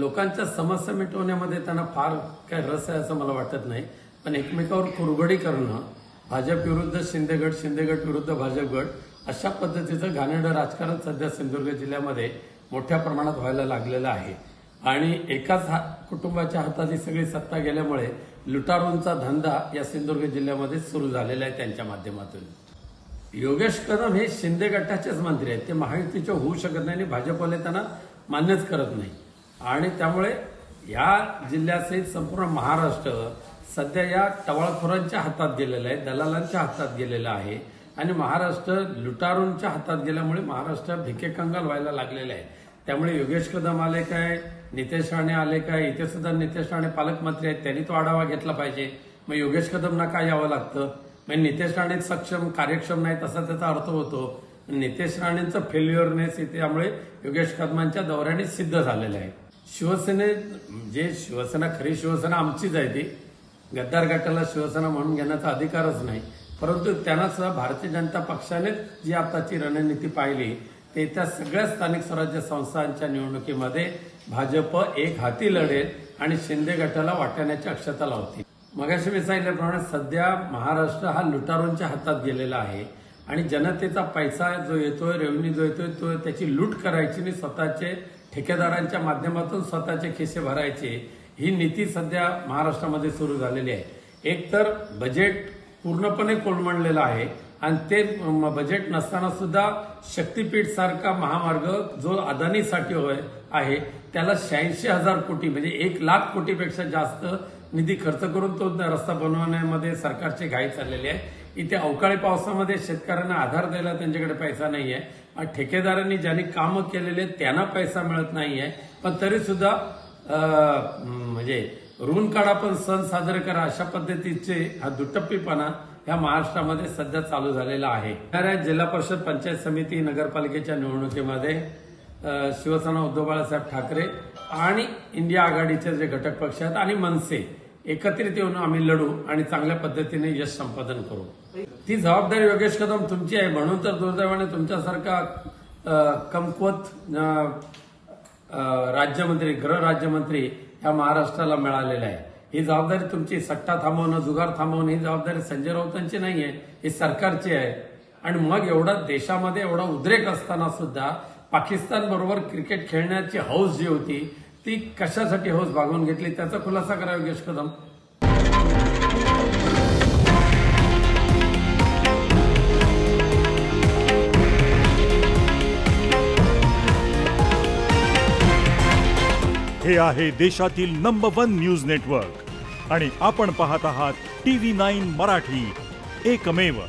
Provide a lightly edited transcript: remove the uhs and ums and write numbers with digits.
लोकांच्या समस्या मिटवण्यामध्ये त्यांना फार काय रस आहे असं मला वाटत नाही, पण एकमेकावर कुरघोडी करणं, भाजप विरुद्ध शिंदेगड, शिंदेगड विरुद्ध भाजपगड अशा पद्धतीचं घाणेरडं राजकारण सध्या सिंधुदुर्ग जिल्ह्यामध्ये मोठ्या प्रमाणात व्हायला लागलेलं आहे आणि एकाच कुटुंबाच्या हातात ही सगळी सत्ता गेल्यामुळे लुटारूंचा धंदा या सिंधुदुर्ग जिल्ह्यामध्ये सुरू झालेला आहे त्यांच्या माध्यमातून। योगेश कदम हे शिंदे गटाचेच मंत्री आहेत, ते महायुतीचे होऊ शकत नाही आणि भाजपवाले त्यांना मान्यच करत नाही आणि त्यामुळे या जिल्ह्यासहित संपूर्ण महाराष्ट्र सध्या या टवाळखोरांच्या हातात गेलेला आहे, दलालांच्या हातात गेलेला आहे आणि महाराष्ट्र लुटारूंच्या हातात गेल्यामुळे महाराष्ट्र भिकेकंगाल व्हायला लागलेला आहे। त्यामुळे योगेश कदम आले काय, नितेश राणे आले काय, इथे सुद्धा नितेश राणे पालकमंत्री आहेत, त्यांनी तो आढावा घेतला पाहिजे। मग योगेश कदमना काय यावं लागतं, मग नितेश राणे सक्षम कार्यक्षम नाहीत असा त्याचा अर्थ होतो। नितेश राणेंचं फेल्युअरनेस त्यामुळे योगेश कदमांच्या दौऱ्याने सिद्ध झालेलं आहे। शिवसेना खरी शिवसेना आमचीच आहे, ती गद्दार गटाला शिवसेना म्हणून घेण्याचा अधिकारच नाही, परंतु त्यांना सुद्धा भारतीय जनता पक्षाने जी आताची रणनीती पाहिली ते त्या सगळ्या स्थानिक स्वराज्य संस्थांच्या निवडणुकीमध्ये भाजप एक हाती लढेल आणि शिंदे गटाला वाटण्याची अक्षता लावतील। मगाशी मी सांगितल्याप्रमाणे सध्या महाराष्ट्र हा लुटारूंच्या हातात गेलेला आहे आणि जनतेचा पैसा जो येतोय, रेव्हेन्यू जो येतोय, तो त्याची लूट करायची आणि स्वतःचे ठेकेदारांच्या माध्यमातून स्वतःचे खिसे भरायचे ही नीती सध्या महाराष्ट्रामध्ये सुरू झालेली आहे। एक तर बजेट पूर्णपणे कोलमडलेलं आहे आणि ते बजेट नसताना सुद्धा शक्तीपीठ सारखा महामार्ग जो अदानीसाठी आहे त्याला 86,000 कोटी म्हणजे 1,00,000 कोटीपेक्षा जास्त निधी खर्च करून तो रस्ता बनवण्यामध्ये सरकारची घाई चाललेली आहे। इथे अवकाळी पावसामध्ये शेतकऱ्यांना आधार द्यायला त्यांच्याकडे पैसा नाहीये, ठेकेदारांनी ज्यांनी कामं केलेले त्यांना पैसा मिळत नाहीये, पण तरी सुद्धा म्हणजे ऋण काढा पण सण साजरे करा अशा पद्धतीचे हा दुटप्पीपणा या महाराष्ट्रामध्ये सध्या चालू झालेला आहे। येणाऱ्या जिल्हा परिषद, पंचायत समिती, नगरपालिकेच्या निवडणुकीमध्ये शिवसेना उद्धव बाळासाहेब ठाकरे आणि इंडिया आघाडीचे जे घटक पक्ष आहेत आणि मनसे एकत्रित येऊन आम्ही लढू आणि चांगल्या पद्धतीने यश संपादन करू। ती जबाबदारी योगेश कदम तुमची आहे, म्हणून तर दुर्दैवाने तुमच्यासारखा कमकुवत राज्यमंत्री, गृह राज्यमंत्री या महाराष्ट्राला मिळालेला आहे। ही जबाबदारी तुमची, सट्टा थांबवणं, जुगार थांबवणं ही जबाबदारी संजय राऊतांची नाहीये, ही सरकारची आहे। आणि मग एवढा देशामध्ये एवढा उद्रेक असताना सुद्धा पाकिस्तान बरोबर क्रिकेट खेळण्याची हौस जी होती ती कशासाठी हौस भागवून घेतली त्याचा खुलासा करा योगेश कदम। हे आहे देशातील नंबर 1 न्यूज नेटवर्क आणि आपण पाहत आहात TV9 मराठी, एकमेव।